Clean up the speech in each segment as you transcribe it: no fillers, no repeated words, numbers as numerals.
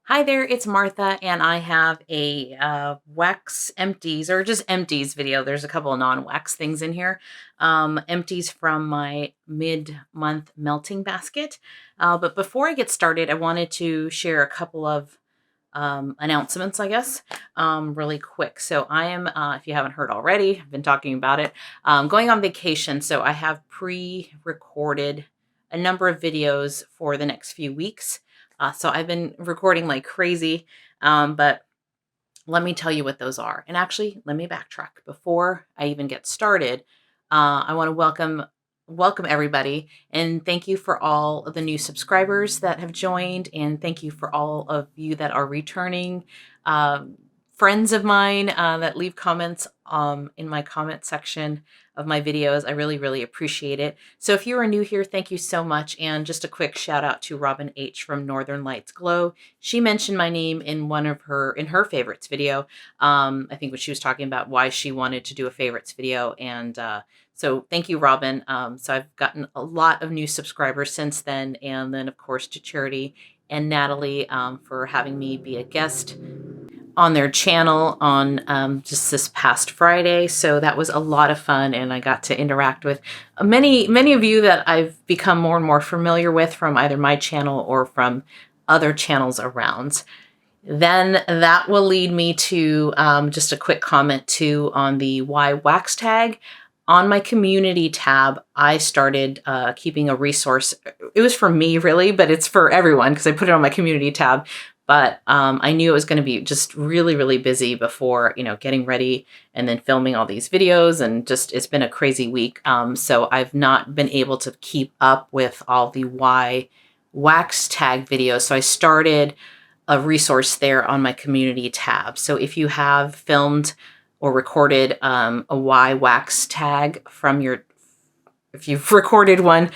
Hi there, it's Martha, and I have a wax empties or just empties video. There's a couple of non-wax things in here. Empties from my mid-month melting basket. But before I get started, I wanted to share a couple of announcements, I guess, really quick. So I am, if you haven't heard already, I've been talking about it, going on vacation. So I have pre-recorded a number of videos for the next few weeks. So I've been recording like crazy, but let me tell you what those are. And actually, let me backtrack. Before I even get started, I want to welcome everybody and thank you for all of the new subscribers that have joined, and thank you for all of you that are returning friends of mine that leave comments in my comment section of my videos. I really appreciate it. So if you are new here, thank you so much. And just a quick shout out to Robin H from Northern Lights Glow. She mentioned my name in her favorites video. I think when she was talking about why she wanted to do a favorites video. And so thank you, Robin. So I've gotten a lot of new subscribers since then. And then of course to Charity and Natalie for having me be a guest on their channel on just this past Friday. So that was a lot of fun, and I got to interact with many of you that I've become more and more familiar with from either my channel or from other channels around. Then that will lead me to just a quick comment too on the Why Wax tag. On my community tab, I started keeping a resource. It was for me really, but it's for everyone because I put it on my community tab. But I knew it was going to be just really busy before, getting ready and then filming all these videos, and just it's been a crazy week. So I've not been able to keep up with all the Why Wax tag videos. So I started a resource there on my community tab. So if you have filmed or recorded a Why Wax tag if you've recorded one,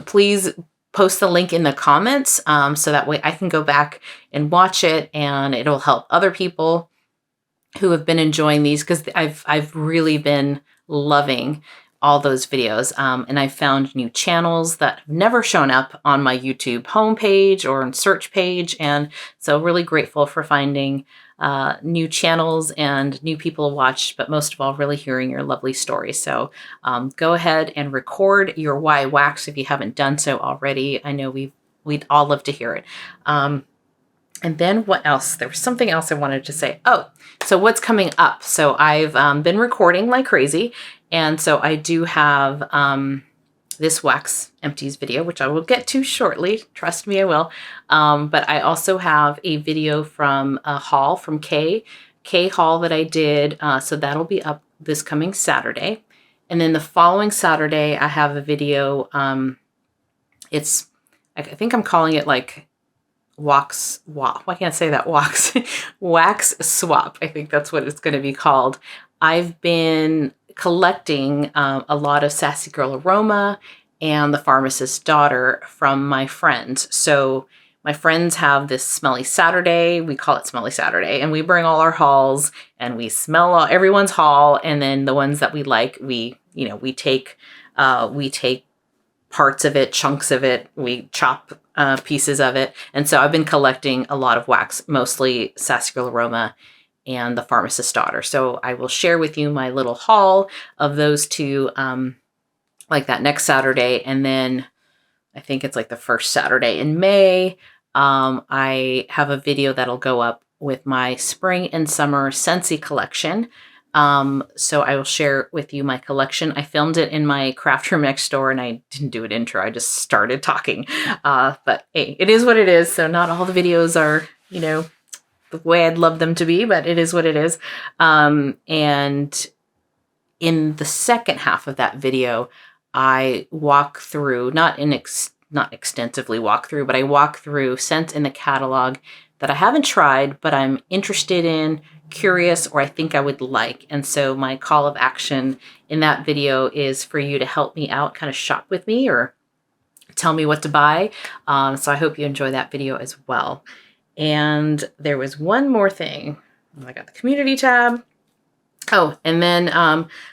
please post the link in the comments so that way I can go back and watch it, and it'll help other people who have been enjoying these, because I've really been loving all those videos. And I found new channels that have never shown up on my YouTube homepage or on search page. And so really grateful for finding new channels and new people to watch, but most of all, really hearing your lovely stories. So go ahead and record your Why Wax if you haven't done so already. I know we'd all love to hear it. And then what else? There was something else I wanted to say. Oh, so what's coming up? So I've been recording like crazy. And so I do have this wax empties video, which I will get to shortly. Trust me, I will. But I also have a video from a haul from K haul that I did. So that'll be up this coming Saturday. And then the following Saturday, I have a video. I think I'm calling it like why can't I say that? Wax swap. I think that's what it's going to be called. I've been collecting a lot of Sassy Girl Aroma and the Pharmacist's Daughter from my friends. So my friends have this Smelly Saturday. We call it Smelly Saturday, and we bring all our hauls and we smell everyone's haul, and then the ones that we like, we take parts of it, chunks of it, we chop pieces of it. And so I've been collecting a lot of wax, mostly Sassy Girl Aroma and the Pharmacist's Daughter. So I will share with you my little haul of those two, like that next Saturday. And then I think it's like the first Saturday in May, I have a video that'll go up with my spring and summer Scentsy collection. So I will share with you my collection. I filmed it in my craft room next door, and I didn't do an intro. I just started talking. But hey, it is what it is. So not all the videos are, the way I'd love them to be, but it is what it is. And in the second half of that video, I walk through, not extensively walk through, but I walk through scents in the catalog that I haven't tried, but I'm interested in, curious, or I think I would like. And so my call of action in that video is for you to help me out, kind of shop with me or tell me what to buy. So I hope you enjoy that video as well. And there was one more thing. I got the community tab. Oh, and then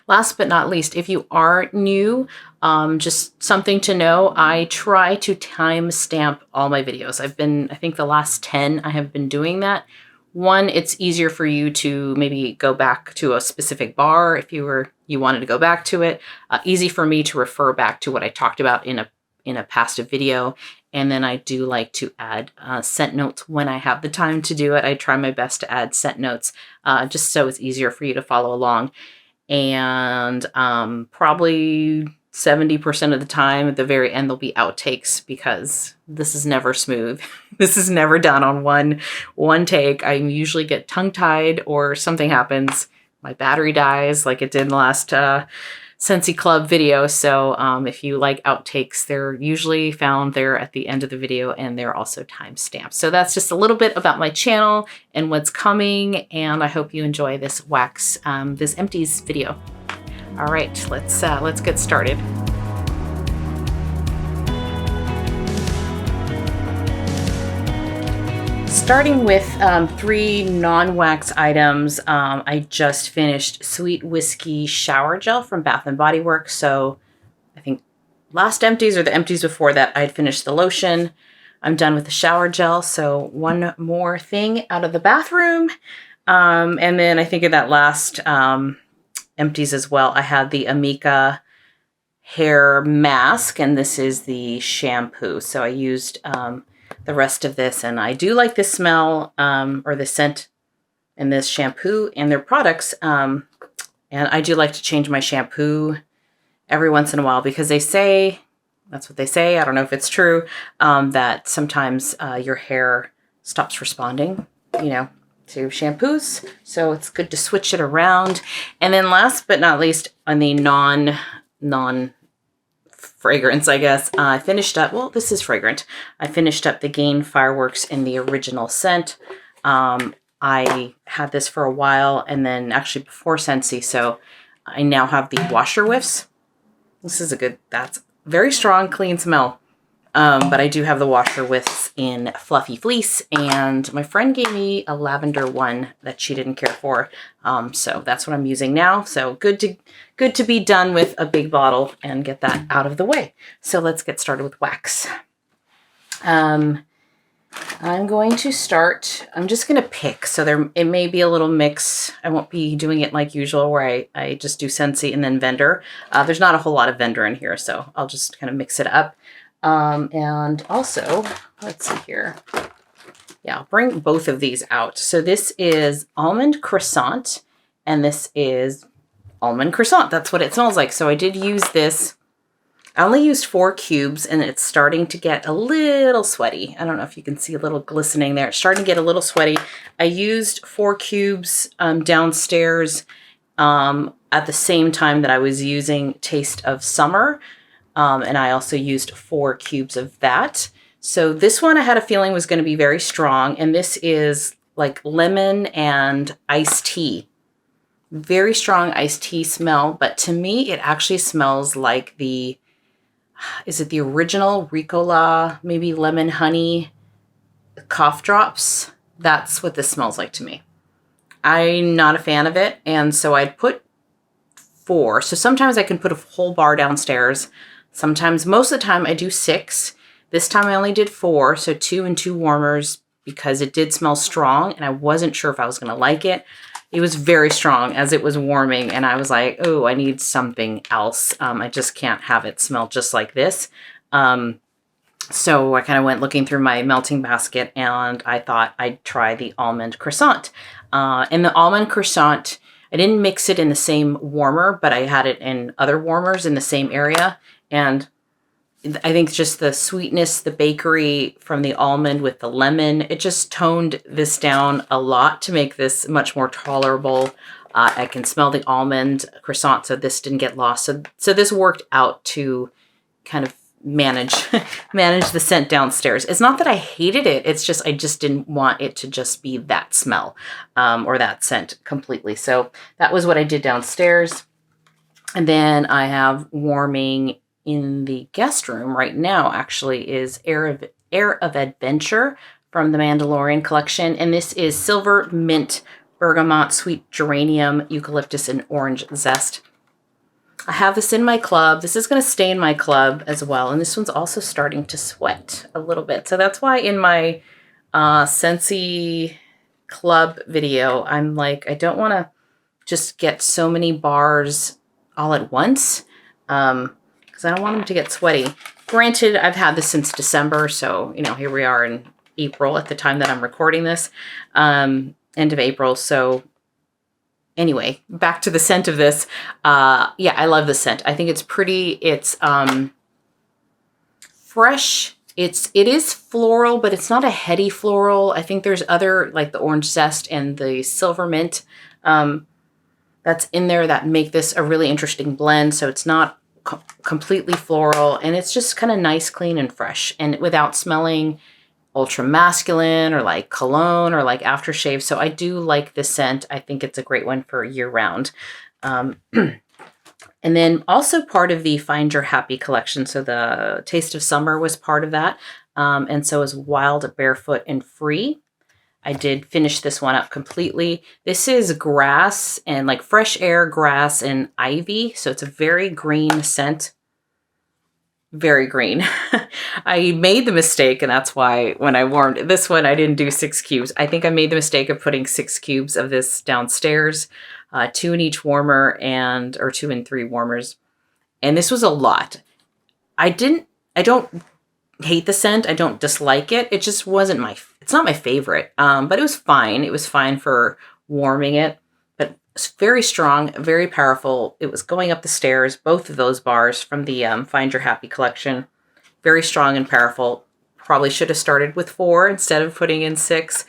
last but not least, if you are new, just something to know, I try to timestamp all my videos. I think the last 10, I have been doing that. One, it's easier for you to maybe go back to a specific bar if you wanted to go back to it. Easy for me to refer back to what I talked about in a past video. And then I do like to add scent notes when I have the time to do it. I try my best to add scent notes just so it's easier for you to follow along. And probably 70% of the time at the very end, there'll be outtakes because this is never smooth. This is never done on one take. I usually get tongue-tied or something happens. My battery dies like it did in the last Scentsy Club video. So if you like outtakes, they're usually found there at the end of the video, and they're also timestamped. So that's just a little bit about my channel and what's coming, and I hope you enjoy this this Empties video. All right, let's get started. Starting with 3 non-wax items, I just finished Sweet Whiskey Shower Gel from Bath & Body Works. So I think last Empties or the Empties before that, I'd finished the lotion. I'm done with the shower gel. So one more thing out of the bathroom. And then I think in that last Empties as well, I had the Amica hair mask, and this is the shampoo. So I used the rest of this, and I do like the smell or the scent in this shampoo and their products. And I do like to change my shampoo every once in a while because they say, that's what they say, I don't know if it's true, that sometimes your hair stops responding, to shampoos. So it's good to switch it around. And then last but not least, on the non fragrance, I guess, I finished up, well, this is fragrant. I finished up the Gain Fireworks in the original scent. I had this for a while, and then actually before Scentsy, so I now have the washer whiffs. This is that's very strong, clean smell. But I do have the washer whiffs in Fluffy Fleece, and my friend gave me a lavender one that she didn't care for. So that's what I'm using now. So good to be done with a big bottle and get that out of the way. So let's get started with wax. I'm going to start, I'm just going to pick. So it may be a little mix. I won't be doing it like usual where I just do Scentsy and then Vendor. There's not a whole lot of Vendor in here, so I'll just kind of mix it up. And also, let's see here. Yeah, I'll bring both of these out. So this is Almond Croissant, and this is Almond Croissant. That's what it smells like. So I did use this. I only used 4 cubes, and it's starting to get a little sweaty. I don't know if you can see a little glistening there. It's starting to get a little sweaty. I used 4 cubes downstairs at the same time that I was using Taste of Summer. And I also used 4 cubes of that. So this one I had a feeling was going to be very strong. And this is like lemon and iced tea. Very strong iced tea smell. But to me, it actually smells like is it the original Ricola, maybe lemon honey cough drops? That's what this smells like to me. I'm not a fan of it. And so I'd put 4. So sometimes I can put a whole bar downstairs. Sometimes, most of the time, I do 6. This time I only did 4, so 2 and 2 warmers because it did smell strong, and I wasn't sure if I was going to like it. It was very strong as it was warming, and I was like, oh, I need something else. I just can't have it smell just like this. So I kind of went looking through my melting basket, and I thought I'd try the Almond Croissant. And the Almond Croissant, I didn't mix it in the same warmer, but I had it in other warmers in the same area. And I think just the sweetness, the bakery from the almond with the lemon, it just toned this down a lot to make this much more tolerable. I can smell the almond croissant, so this didn't get lost. So this worked out to kind of manage the scent downstairs. It's not that I hated it. It's just I just didn't want it to just be that smell or that scent completely. So that was what I did downstairs. And then I have warming in the guest room right now actually is Air of Adventure from the Mandalorian collection. And this is Silver Mint bergamot, sweet geranium, eucalyptus, and orange zest. I have this in my club. This is going to stay in my club as well. And this one's also starting to sweat a little bit. So that's why in my Scentsy club video, I'm like, I don't want to just get so many bars all at once because I don't want them to get sweaty. Granted, I've had this since December. So, you know, here we are in April at the time that I'm recording this, end of April. So anyway, back to the scent of this. Yeah, I love the scent. I think it's pretty. It's fresh. It is floral, but it's not a heady floral. I think there's other, like the orange zest and the silver mint that's in there that make this a really interesting blend. So it's not completely floral, and it's just kind of nice, clean, and fresh, and without smelling ultra masculine or like cologne or like aftershave. So I do like this scent. I think it's a great one for year round. And then also part of the Find Your Happy collection. So the Taste of Summer was part of that. And so is Wild, Barefoot, and Free. I did finish this one up completely. This is grass and like fresh air, grass, and ivy. So it's a very green scent. Very green. I made the mistake, and that's why when I warmed this one, I didn't do 6 cubes. I think I made the mistake of putting 6 cubes of this downstairs, 2 in each warmer or 2 and 3 warmers. And this was a lot. I don't hate the scent. I don't dislike it. It just wasn't it's not my favorite. But it was fine. It was fine for warming it. It's very strong, very powerful. It was going up the stairs, both of those bars from the Find Your Happy collection. Very strong and powerful. Probably should have started with 4 instead of putting in 6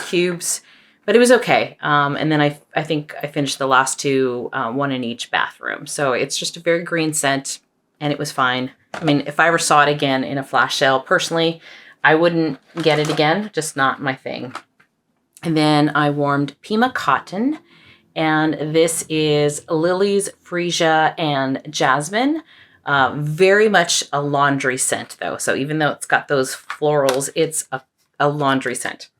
cubes, but it was okay. And then I think I finished the last 2, 1 in each bathroom. So it's just a very green scent, and it was fine. I mean, if I ever saw it again in a flash sale, personally, I wouldn't get it again. Just not my thing. And then I warmed Pima Cotton. And this is lilies, freesia, and jasmine. Very much a laundry scent, though. So even though it's got those florals, it's a laundry scent.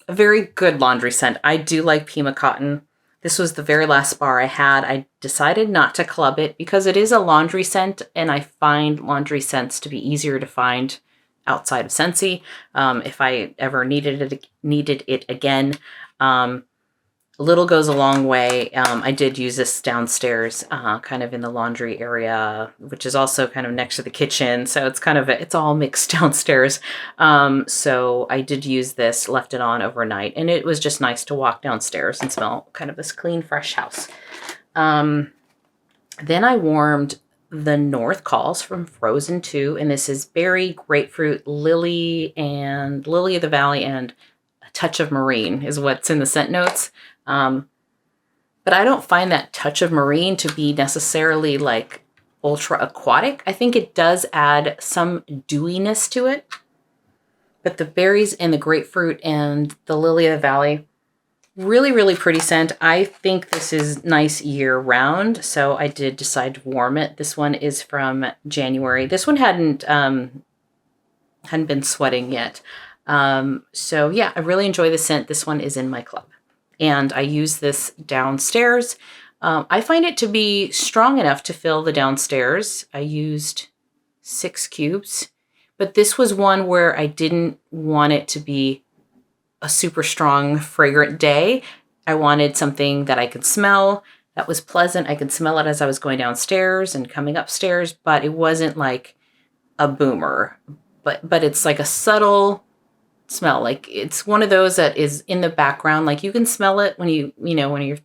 A very good laundry scent. I do like Pima Cotton. This was the very last bar I had. I decided not to club it because it is a laundry scent, and I find laundry scents to be easier to find outside of Scentsy. If I ever needed it again. Little goes a long way. I did use this downstairs, kind of in the laundry area, which is also kind of next to the kitchen. So it's it's all mixed downstairs. So I did use this, left it on overnight, and it was just nice to walk downstairs and smell kind of this clean, fresh house. Then I warmed the North Calls from Frozen 2, and this is berry, grapefruit, lily, and lily of the valley, and a touch of marine is what's in the scent notes. But I don't find that touch of marine to be necessarily like ultra aquatic. I think it does add some dewiness to it. But the berries and the grapefruit and the lily of the valley, really, really pretty scent. I think this is nice year round. So I did decide to warm it. This one is from January. This one hadn't been sweating yet. So yeah, I really enjoy the scent. This one is in my club. And I use this downstairs. I find it to be strong enough to fill the downstairs. I used 6 cubes, but this was one where I didn't want it to be a super strong, fragrant day. I wanted something that I could smell that was pleasant. I could smell it as I was going downstairs and coming upstairs, but it wasn't like a boomer. But it's like a subtle smell. Like it's one of those that is in the background. Like you can smell it when when you're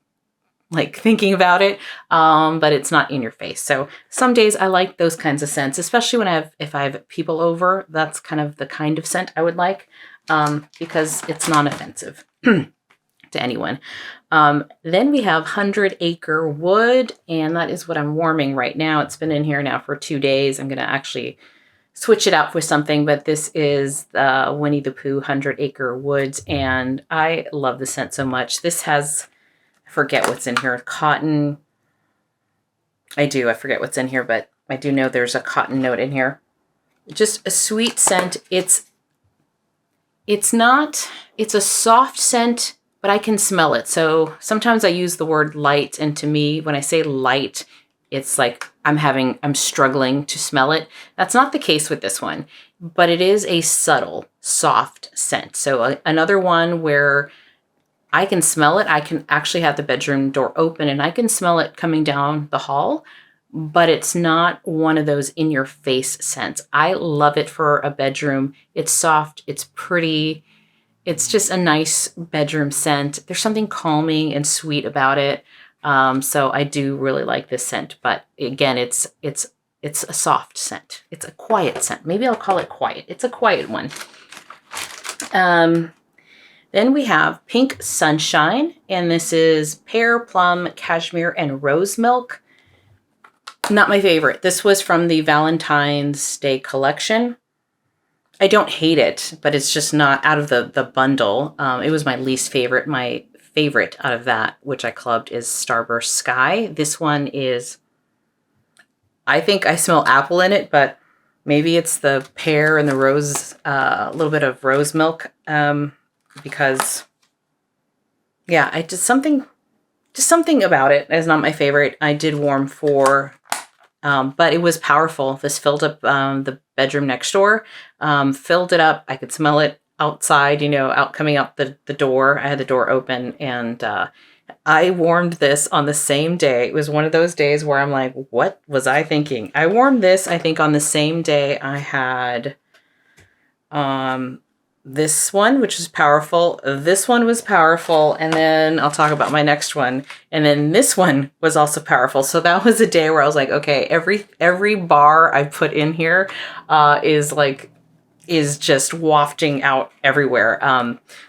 like thinking about it, but it's not in your face. So some days I like those kinds of scents, especially if I have people over. That's kind of scent I would like, because it's non-offensive to anyone. Then we have 100 Acre Wood, and that is what I'm warming right now. It's been in here now for 2 days. I'm going to actually switch it out for something, but this is the Winnie the Pooh 100 Acre Woods, and I love the scent so much. This has, I forget what's in here, cotton. I forget what's in here, but I do know there's a cotton note in here. Just a sweet scent. It's a soft scent, but I can smell it. So sometimes I use the word light, and to me, when I say light, it's like I'm struggling to smell it. That's not the case with this one, but it is a subtle, soft scent. So another one where I can smell it. I can actually have the bedroom door open and I can smell it coming down the hall, but it's not one of those in your face scents. I love it for a bedroom. It's soft, it's pretty. It's just a nice bedroom scent. There's something calming and sweet about it. So I do really like this scent, but again, it's a soft scent. It's a quiet scent. Maybe I'll call it quiet. It's a quiet one. Then we have Pink Sunshine, and this is pear, plum, cashmere, and rose milk. Not my favorite. This was from the Valentine's Day collection. I don't hate it, but it's just not out of the bundle. It was my least favorite. My favorite out of that, which I clubbed, is Starburst Sky. This one is, I think I smell apple in it, but maybe it's the pear and the rose, a little bit of rose milk. Because yeah, just something about it is not my favorite. I did warm 4, but it was powerful. This filled up the bedroom next door, filled it up. I could smell it outside, coming out the door. I had the door open, and I warmed this on the same day. It was one of those days where I'm like, what was I thinking? I warmed this, I think, on the same day I had this one, which is powerful. This one was powerful. And then I'll talk about my next one. And then this one was also powerful. So that was a day where I was like, okay, every bar I put in here is just wafting out everywhere.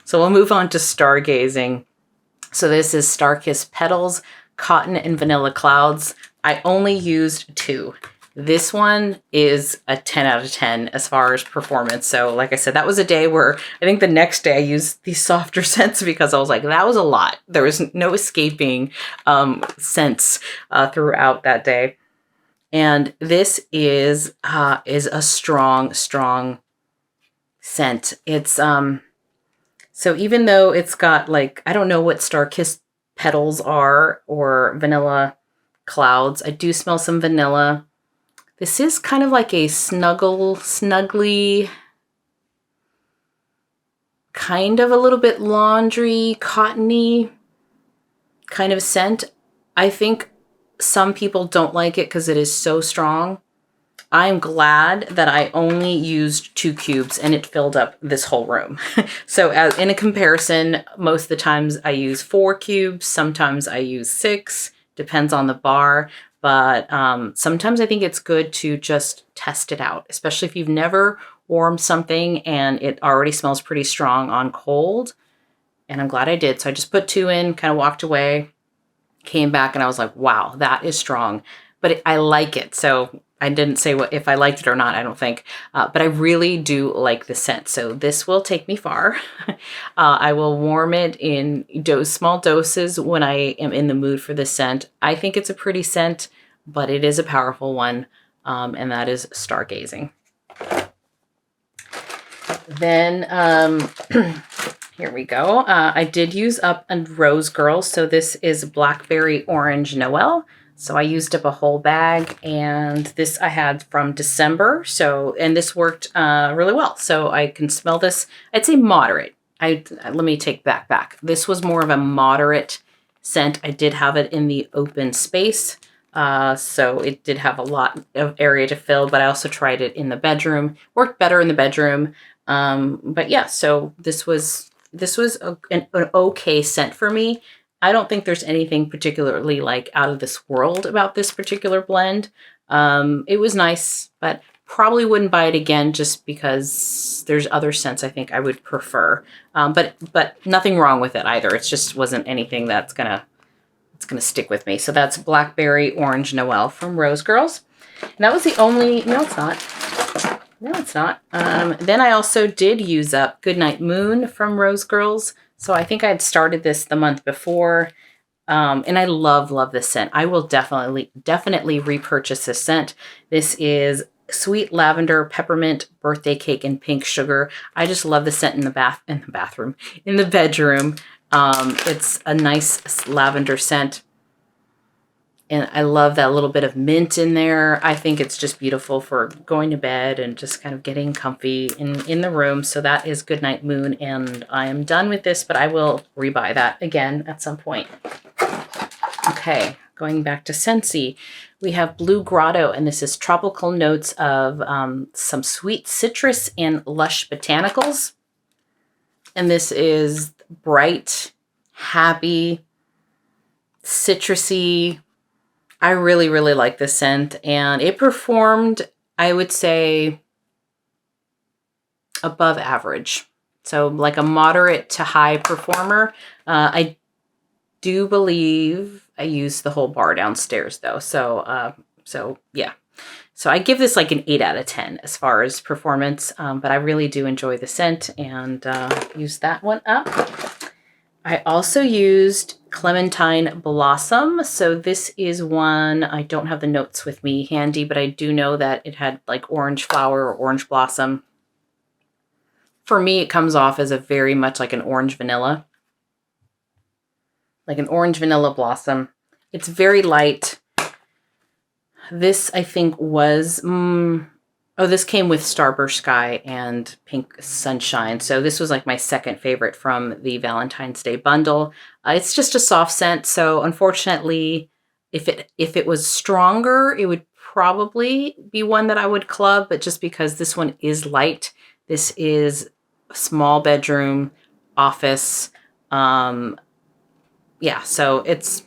So we'll move on to Stargazing. So this is Starkiss Petals, Cotton, and Vanilla Clouds. I only used 2. This one is a 10 out of 10 as far as performance. So like I said, that was a day where I think the next day I used these softer scents because I was like, that was a lot. There was no escaping scents throughout that day. And this is a strong scent. It's so even though it's got like, I don't know what Starkiss Petals are or Vanilla Clouds, I do smell some vanilla. This is kind of like a snuggly, kind of a little bit laundry, cottony kind of scent. I think some people don't like it because it is so strong. I'm glad that I only used 2 cubes and it filled up this whole room. So in a comparison, most of the times I use 4 cubes, sometimes I use 6, depends on the bar. But sometimes I think it's good to just test it out, especially if you've never warmed something and it already smells pretty strong on cold. And I'm glad I did. So I just put 2 in, kind of walked away, came back, and I was like, wow, that is strong. But I like it. So I didn't say if I liked it or not, I don't think. But I really do like the scent. So this will take me far. I will warm it in small doses when I am in the mood for this scent. I think it's a pretty scent, but it is a powerful one. And that is Stargazing. Then here we go. I did use up a Rose Girl. So this is Blackberry Orange Noel. So I used up a whole bag, and this I had from December. And this worked really well. So I can smell this. I'd say moderate. Let me take that back. This was more of a moderate scent. I did have it in the open space. So it did have a lot of area to fill, but I also tried it in the bedroom. Worked better in the bedroom. But yeah, so this was an okay scent for me. I don't think there's anything particularly like out of this world about this particular blend. It was nice, but probably wouldn't buy it again just because there's other scents I think I would prefer. But nothing wrong with it either. It just wasn't anything that's gonna stick with me. So that's Blackberry Orange Noel from Rose Girls. And that was the only, no, it's not. No, it's not. Then I also did use up Goodnight Moon from Rose Girls. So I think I had started this the month before. And I love this scent. I will definitely repurchase this scent. This is Sweet Lavender, Peppermint, Birthday Cake, and Pink Sugar. I just love the scent in the bedroom. It's a nice lavender scent. And I love that little bit of mint in there. I think it's just beautiful for going to bed and just kind of getting comfy in the room. So that is Goodnight Moon. And I am done with this, but I will rebuy that again at some point. Okay, going back to Scentsy. We have Blue Grotto, and this is tropical notes of some sweet citrus and lush botanicals. And this is bright, happy, citrusy. I really, really like this scent, and it performed, I would say, above average. So like a moderate to high performer. I do believe I used the whole bar downstairs though. So yeah. So I give this like an 8 out of 10 as far as performance, but I really do enjoy the scent and use that one up. I also used Clementine Blossom. So this is one, I don't have the notes with me handy, but I do know that it had like orange flower or orange blossom. For me, it comes off as a very much like an orange vanilla. Like an orange vanilla blossom. It's very light. This, I think, was... this came with Starburst Sky and Pink Sunshine. So this was like my second favorite from the Valentine's Day bundle. It's just a soft scent. So unfortunately, if it was stronger, it would probably be one that I would club. But just because this one is light, this is a small bedroom, office. Yeah, so it's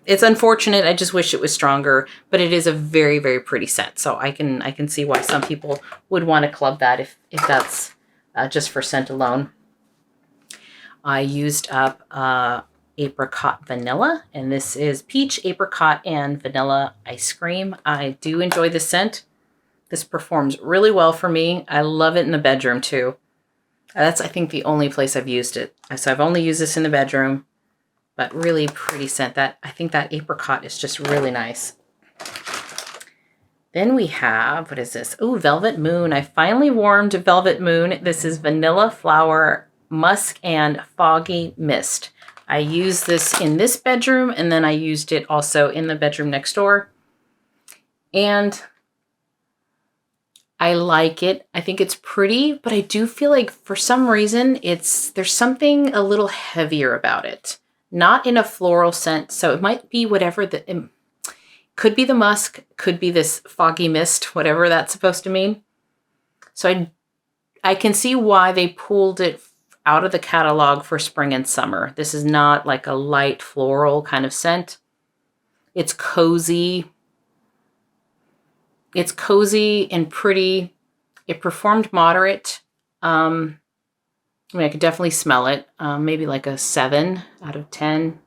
unfortunate. I just wish it was stronger, but it is a very, very pretty scent. So I can see why some people would want to club that if that's just for scent alone. I used up Apricot Vanilla, and this is peach, apricot, and vanilla ice cream. I do enjoy the scent. This performs really well for me. I love it in the bedroom too. That's, I think, the only place I've used it. So I've only used this in the bedroom. But really pretty scent. I think that apricot is just really nice. Then we have, what is this? Oh, Velvet Moon. I finally warmed Velvet Moon. This is Vanilla Flower, Musk, and Foggy Mist. I used this in this bedroom, and then I used it also in the bedroom next door. And I like it. I think it's pretty, but I do feel like for some reason there's something a little heavier about it. Not in a floral scent, so it might be whatever could be the musk, could be this foggy mist, whatever that's supposed to mean. So I can see why they pulled it out of the catalog for spring and summer. This is not like a light floral kind of scent. It's cozy. It's cozy and pretty. It performed moderate. I mean, I could definitely smell it. Maybe like a 7 out of 10.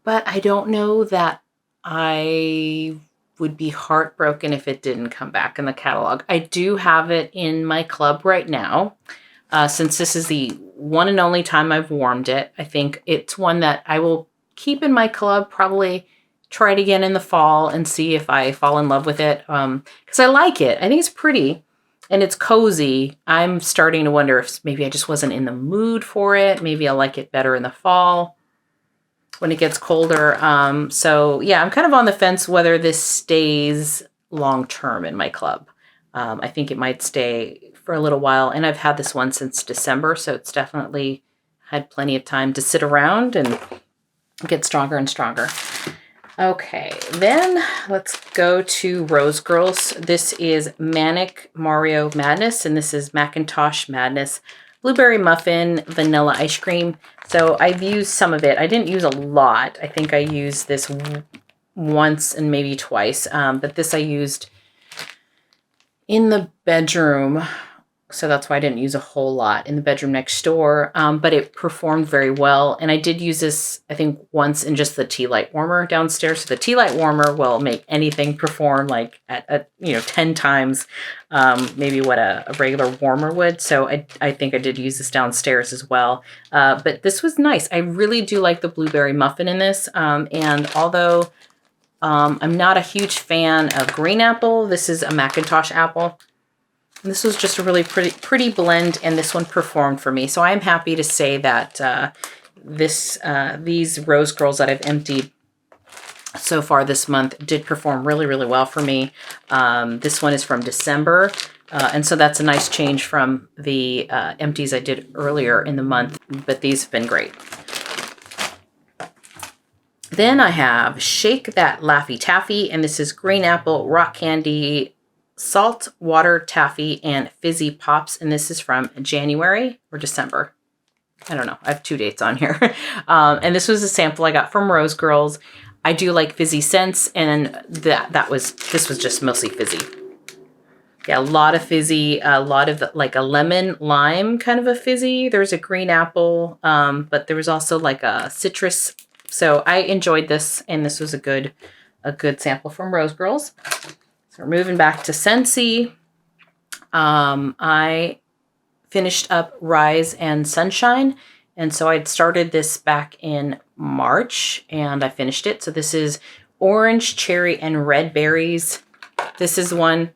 But I don't know that I would be heartbroken if it didn't come back in the catalog. I do have it in my club right now. Since this is the one and only time I've warmed it, I think it's one that I will keep in my club, probably try it again in the fall and see if I fall in love with it. Because I like it. I think it's pretty. And it's cozy. I'm starting to wonder if maybe I just wasn't in the mood for it. Maybe I'll like it better in the fall when it gets colder. So yeah, I'm kind of on the fence whether this stays long-term in my club. I think it might stay for a little while. And I've had this one since December, so it's definitely had plenty of time to sit around and get stronger and stronger. Okay, then let's go to Rose Girls. This is Manic Mario Madness, and this is Macintosh Madness Blueberry Muffin Vanilla Ice Cream. So I've used some of it. I didn't use a lot. I think I used this once and maybe twice, but this I used in the bedroom. So that's why I didn't use a whole lot in the bedroom next door, but it performed very well. And I did use this, I think, once in just the tea light warmer downstairs. So the tea light warmer will make anything perform like at 10 times maybe what a regular warmer would. So I think I did use this downstairs as well. But this was nice. I really do like the blueberry muffin in this. And although I'm not a huge fan of green apple, this is a Macintosh apple. This was just a really pretty blend, and this one performed for me. So I'm happy to say that these Rose Girls that I've emptied so far this month did perform really, really well for me. This one is from December, and so that's a nice change from the empties I did earlier in the month, but these have been great. Then I have Shake That Laffy Taffy, and this is green apple, rock candy, salt, water, taffy, and fizzy pops, and this is from January or December. I don't know. I have 2 dates on here. And this was a sample I got from Rose Girls. I do like fizzy scents, and this was just mostly fizzy. Yeah, a lot of fizzy, a lot of like a lemon lime kind of a fizzy. There's a green apple, but there was also like a citrus. So I enjoyed this, and this was a good sample from Rose Girls. So we're moving back to Scentsy. I finished up Rise and Sunshine, and so I'd started this back in March, and I finished it. So this is orange, cherry, and red berries. This is one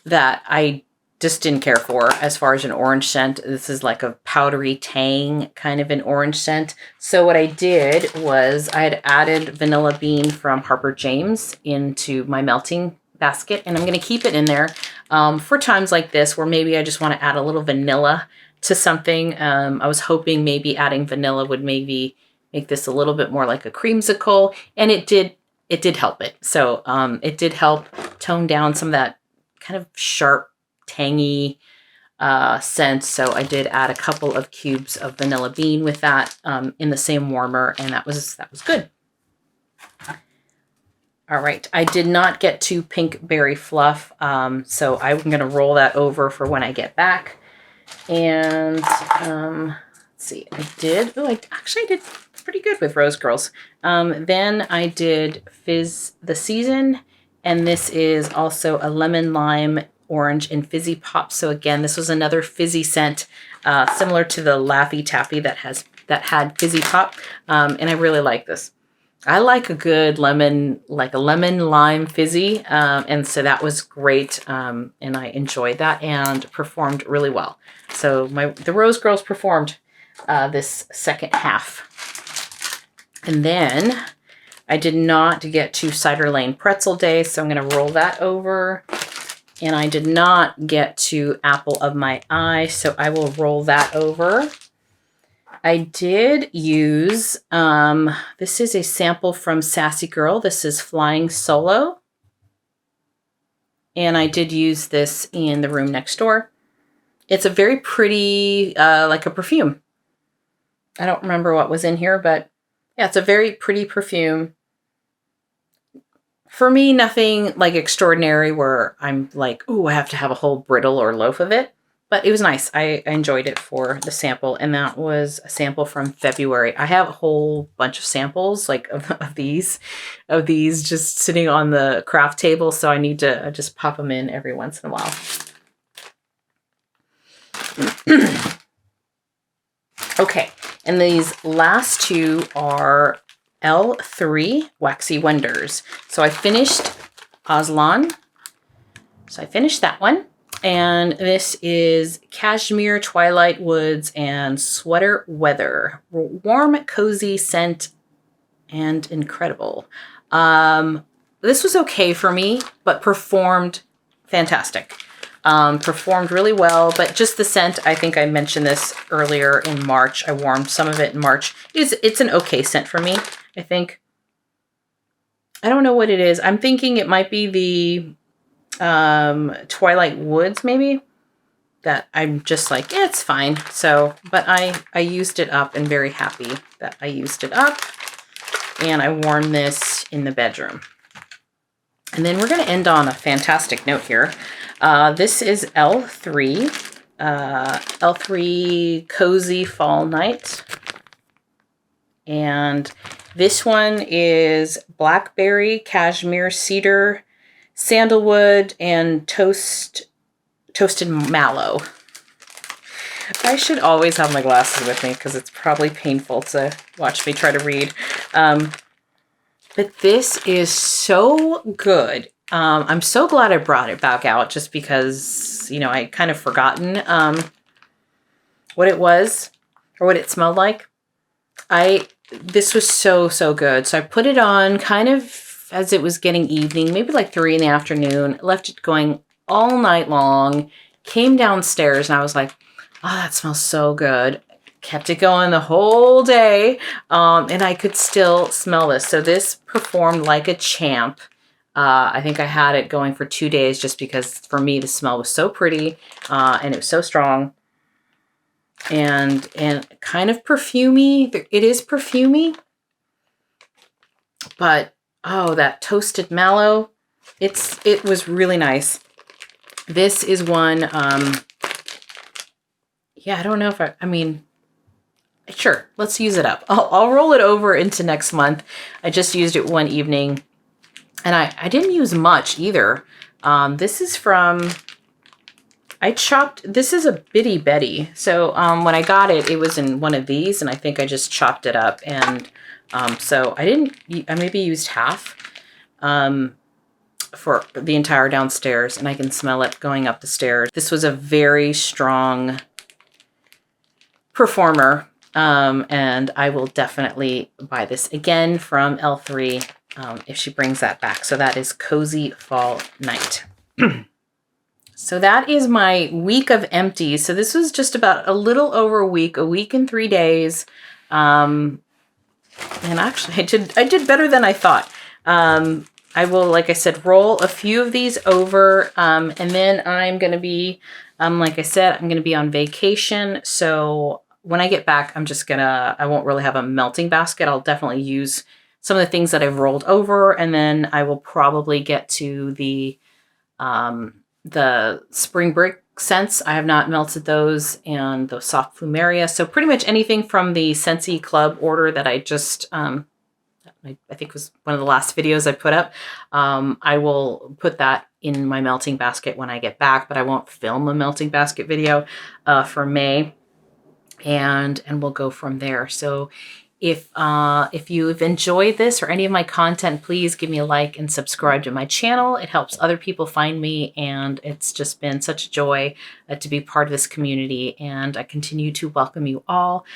that I just didn't care for as far as an orange scent. This is like a powdery tang kind of an orange scent. So what I did was I had added Vanilla Bean from Harper James into my melting basket, and I'm going to keep it in there for times like this where maybe I just want to add a little vanilla to something. I was hoping maybe adding vanilla would maybe make this a little bit more like a creamsicle, and it did help it. So it did help tone down some of that kind of sharp, tangy scent. So I did add a couple of cubes of Vanilla Bean with that in the same warmer, and that was good. All right, I did not get to Pink Berry Fluff, so I'm going to roll that over for when I get back. And let's see, I did pretty good with Rose Girls. Then I did Fizz the Season, and this is also a lemon lime, orange, and fizzy pop. So again, this was another fizzy scent, similar to the Laffy Taffy that had fizzy pop, and I really like this. I like a good lemon, like a lemon lime fizzy, and so that was great, and I enjoyed that and performed really well. So the Rose Girls performed this second half. And then I did not get to Cider Lane Pretzel Day, so I'm going to roll that over. And I did not get to Apple of My Eye, so I will roll that over. I did use, this is a sample from Sassy Girl. This is Flying Solo. And I did use this in the room next door. It's a very pretty, like a perfume. I don't remember what was in here, but yeah, it's a very pretty perfume. For me, nothing like extraordinary where I'm like, oh, I have to have a whole brittle or loaf of it. But it was nice. I enjoyed it for the sample, and that was a sample from February. I have a whole bunch of samples like of these just sitting on the craft table, so I need to just pop them in every once in a while. Okay, and these last two are L3 Waxy Wonders. So I finished Aslan. So I finished that one. And this is Cashmere, Twilight Woods, and Sweater Weather. Warm, cozy scent, and incredible. This was okay for me, but performed fantastic. Performed really well, but just the scent, I think I mentioned this earlier in March. I warmed some of it in March. It's an okay scent for me, I think. I don't know what it is. I'm thinking it might be the Twilight Woods, maybe, that I'm just like, yeah, it's fine. So, but I used it up and very happy that I used it up, and I worn this in the bedroom. And then we're going to end on a fantastic note here. This is L3 Cozy Fall Night, and this one is Blackberry, Cashmere, Cedar, Sandalwood, and toasted mallow. I should always have my glasses with me because it's probably painful to watch me try to read. But this is so good. I'm so glad I brought it back out just because, you know, I kind of forgotten what it was or what it smelled like. This was so, so good. So I put it on kind of as it was getting evening, maybe like 3 in the afternoon, left it going all night long, came downstairs and I was like, oh, that smells so good. Kept it going the whole day. And I could still smell this. So this performed like a champ. I think I had it going for 2 days just because for me, the smell was so pretty and it was so strong. And kind of perfumey. It is perfumey, but oh, that toasted mallow, it was really nice. This is one, yeah, I don't know if I mean, sure, let's use it up. I'll roll it over into next month. I just used it one evening and I didn't use much either. This is from, this is a Bitty Betty. So when I got it, it was in one of these and I think I just chopped it up. And so I maybe used half for the entire downstairs and I can smell it going up the stairs. This was a very strong performer and I will definitely buy this again from L3 if she brings that back. So that is Cozy Fall Night. So that is my week of empties. So this was just about a little over a week and 3 days. And actually I did better than I thought. I will, like I said, roll a few of these over. And then I'm going to be, like I said, I'm going to be on vacation. So when I get back, I won't really have a melting basket. I'll definitely use some of the things that I've rolled over. And then I will probably get to the spring break scents. I have not melted those, and the soft plumeria. So pretty much anything from the Scentsy Club order that I just, I think was one of the last videos I put up. I will put that in my melting basket when I get back, but I won't film a melting basket video for May, and we'll go from there. So if you've enjoyed this or any of my content, please give me a like and subscribe to my channel. It helps other people find me, and it's just been such a joy to be part of this community, and I continue to welcome you all.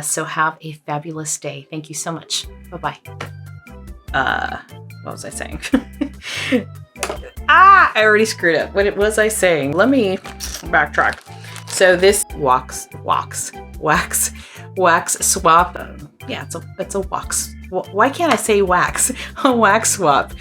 So have a fabulous day. Thank you so much. Bye-bye. What was I saying? I already screwed up. What was I saying? Let me backtrack. So this wax swap. Yeah, it's a wax. Why can't I say wax? A wax swap.